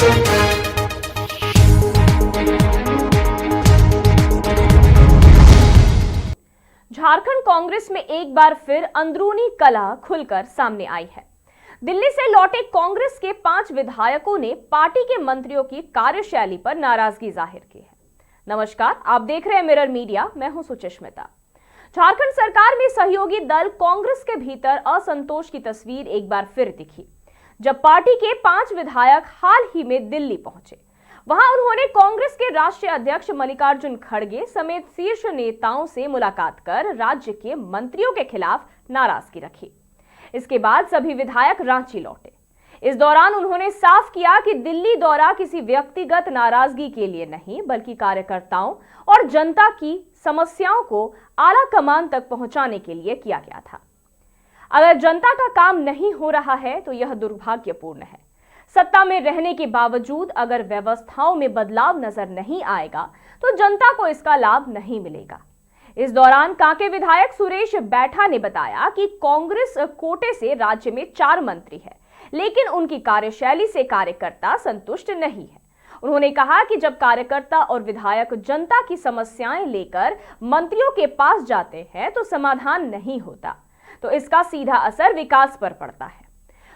झारखंड कांग्रेस में एक बार फिर अंदरूनी कलह खुलकर सामने आई है। दिल्ली से लौटे कांग्रेस के 5 विधायकों ने पार्टी के मंत्रियों की कार्यशैली पर नाराजगी जाहिर की है। नमस्कार, आप देख रहे हैं मिरर मीडिया, मैं हूं सुचिस्मिता। झारखंड सरकार में सहयोगी दल कांग्रेस के भीतर असंतोष की तस्वीर एक बार फिर दिखी, जब पार्टी के 5 विधायक हाल ही में दिल्ली पहुंचे। वहां उन्होंने कांग्रेस के राष्ट्रीय अध्यक्ष मल्लिकार्जुन खड़गे समेत शीर्ष नेताओं से मुलाकात कर राज्य के मंत्रियों के खिलाफ नाराजगी रखी। इसके बाद सभी विधायक रांची लौटे। इस दौरान उन्होंने साफ किया कि दिल्ली दौरा किसी व्यक्तिगत नाराजगी के लिए नहीं, बल्कि कार्यकर्ताओं और जनता की समस्याओं को आला कमान तक पहुंचाने के लिए किया गया था। अगर जनता का काम नहीं हो रहा है तो यह दुर्भाग्यपूर्ण है। सत्ता में रहने के बावजूद अगर व्यवस्थाओं में बदलाव नजर नहीं आएगा तो जनता को इसका लाभ नहीं मिलेगा। इस दौरान कांके विधायक सुरेश बैठा ने बताया कि कांग्रेस कोटे से राज्य में 4 मंत्री हैं, लेकिन उनकी कार्यशैली से कार्यकर्ता संतुष्ट नहीं है। उन्होंने कहा कि जब कार्यकर्ता और विधायक जनता की समस्याएं लेकर मंत्रियों के पास जाते हैं तो समाधान नहीं होता, तो इसका सीधा असर विकास पर पड़ता है।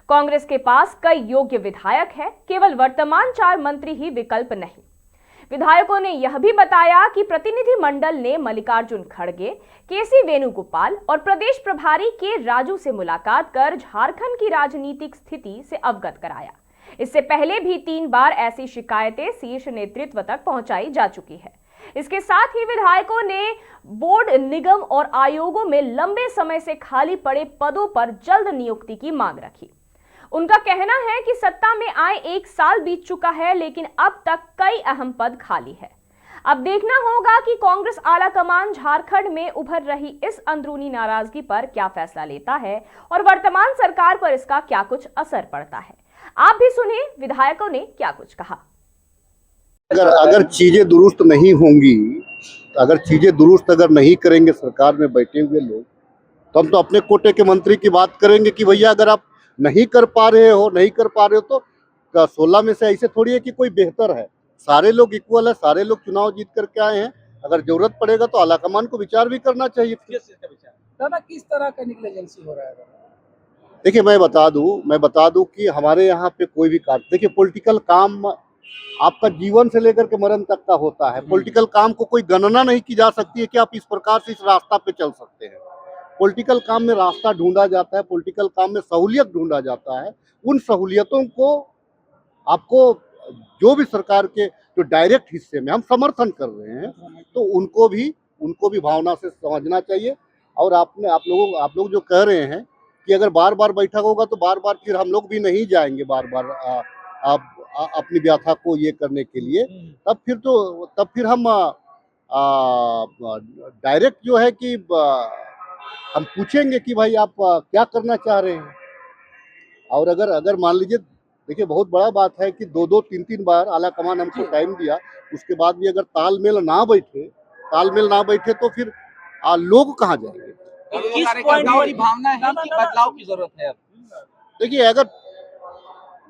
कांग्रेस के पास कई योग्य विधायक हैं, केवल वर्तमान 4 मंत्री ही विकल्प नहीं। विधायकों ने यह भी बताया कि प्रतिनिधि मंडल ने मल्लिकार्जुन खड़गे, केसी वेणुगोपाल और प्रदेश प्रभारी के राजू से मुलाकात कर झारखंड की राजनीतिक स्थिति से अवगत कराया। इससे पहले भी 3 बार ऐसी शिकायतें शीर्ष नेतृत्व तक पहुंचाई जा चुकी है। इसके साथ ही विधायकों ने बोर्ड, निगम और आयोगों में लंबे समय से खाली पड़े पदों पर जल्द नियुक्ति की मांग रखी। उनका कहना है कि सत्ता में आए 1 साल बीत चुका है, लेकिन अब तक कई अहम पद खाली है। अब देखना होगा कि कांग्रेस आला कमान झारखंड में उभर रही इस अंदरूनी नाराजगी पर क्या फैसला लेता है और वर्तमान सरकार पर इसका क्या कुछ असर पड़ता है। आप भी सुने विधायकों ने क्या कुछ कहा। अगर चीजें दुरुस्त नहीं होंगी, अगर चीजें दुरुस्त अगर नहीं करेंगे सरकार में बैठे हुए लोग, तो हम तो अपने कोटे के मंत्री की बात करेंगे कि भैया अगर आप नहीं कर पा रहे हो तो 16 में से ऐसे थोड़ी है कि कोई बेहतर है। सारे लोग इक्वल है, सारे लोग चुनाव जीत करके आए हैं। अगर जरूरत पड़ेगा तो आलाकमान को विचार भी करना चाहिए। दादा, किस तरह का निगलेजेंसी हो रहा है? देखिए, मैं बता दूं कि हमारे यहाँ पे कोई भी कार्य, देखिए पॉलिटिकल काम आपका जीवन से लेकर के मरण तक का होता है। पॉलिटिकल काम को कोई गणना नहीं की जा सकती है कि आप इस प्रकार से इस रास्ता पे चल सकते हैं। पॉलिटिकल काम में रास्ता ढूंढा जाता है, पॉलिटिकल काम में सहूलियत ढूंढा जाता है। उन सहूलियतों को आपको जो भी सरकार के जो डायरेक्ट हिस्से में हम समर्थन कर रहे हैं, तो उनको भी भावना से समझना चाहिए। और आप लोग जो कह रहे हैं कि अगर बार बार बैठक होगा तो बार बार फिर हम लोग भी नहीं जाएंगे बार बार अपनी व्याथा को ये करने के लिए, तब फिर हम डायरेक्ट जो है कि हम पूछेंगे कि भाई आप क्या करना चाह रहे हैं। और अगर मान लीजिए, देखिए बहुत बड़ा बात है कि 2-2, 3-3 बार आला कमान हमको टाइम दिया, उसके बाद भी अगर तालमेल ना बैठे तो फिर लोग कहाँ जाएंगे। किस पॉइंट की भावना है कि बदलाव की जरूरत है? देखिए,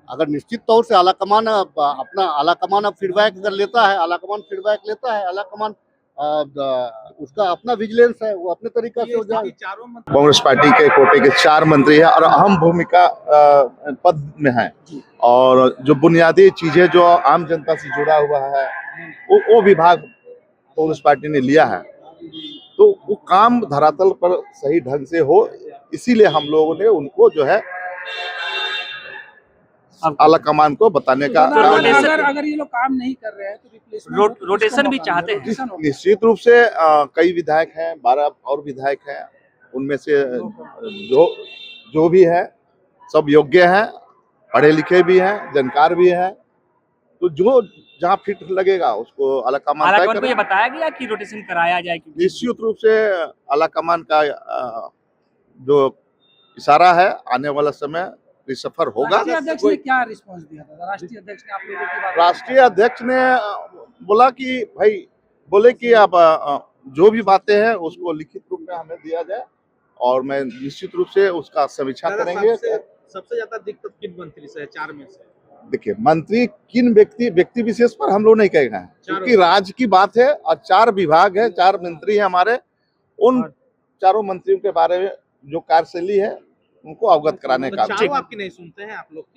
अगर निश्चित तौर से आला कमान अब फीडबैक अगर लेता है, आला कमान उसका अपना विजिलेंस है, वो अपने तरीका से हो जाए। कांग्रेस पार्टी के कोटे के 4 मंत्री हैं और अहम भूमिका पद में हैं, और जो बुनियादी चीजें जो आम जनता से जुड़ा हुआ है वो विभाग कांग्रेस पार्टी ने लिया है, तो वो काम धरातल पर सही ढंग से हो, इसीलिए हम लोगों ने उनको जो है आला कमान को बताने का। अगर ये लोग काम नहीं कर रहे हैं तो रोटेशन भी चाहते हैं। निश्चित रूप से कई विधायक हैं, 12 और विधायक हैं, उनमें से जो भी है सब योग्य हैं, पढ़े लिखे भी हैं, जानकार भी हैं, तो जो जहाँ फिट लगेगा उसको आला कमान को ये बताया गया कि रोटेशन कराया जाए। निश्चित रूप से आला कमान का जो इशारा है, आने वाला समय सफर होगा। राष्ट्रीय अध्यक्ष ने क्या रिस्पांस दिया था? राष्ट्रीय अध्यक्ष ने आप लोगों की बात, राष्ट्रीय अध्यक्ष ने बोले कि आप जो भी बातें हैं उसको लिखित रूप में हमें दिया जाए, और मैं निश्चित रूप से उसका समीक्षा करेंगे। सबसे ज्यादा दिक्कत किन मंत्री से है 4 में से? देखिए मंत्री किन व्यक्ति विशेष पर हम लोग नहीं कह रहे हैं, क्योंकि राज्य की बात है और 4 विभाग है, 4 मंत्री हैं हमारे, उन चारों मंत्रियों के बारे में जो कार्यशैली है उनको अवगत कराने का। चारों आपकी नहीं सुनते हैं आप लोग की?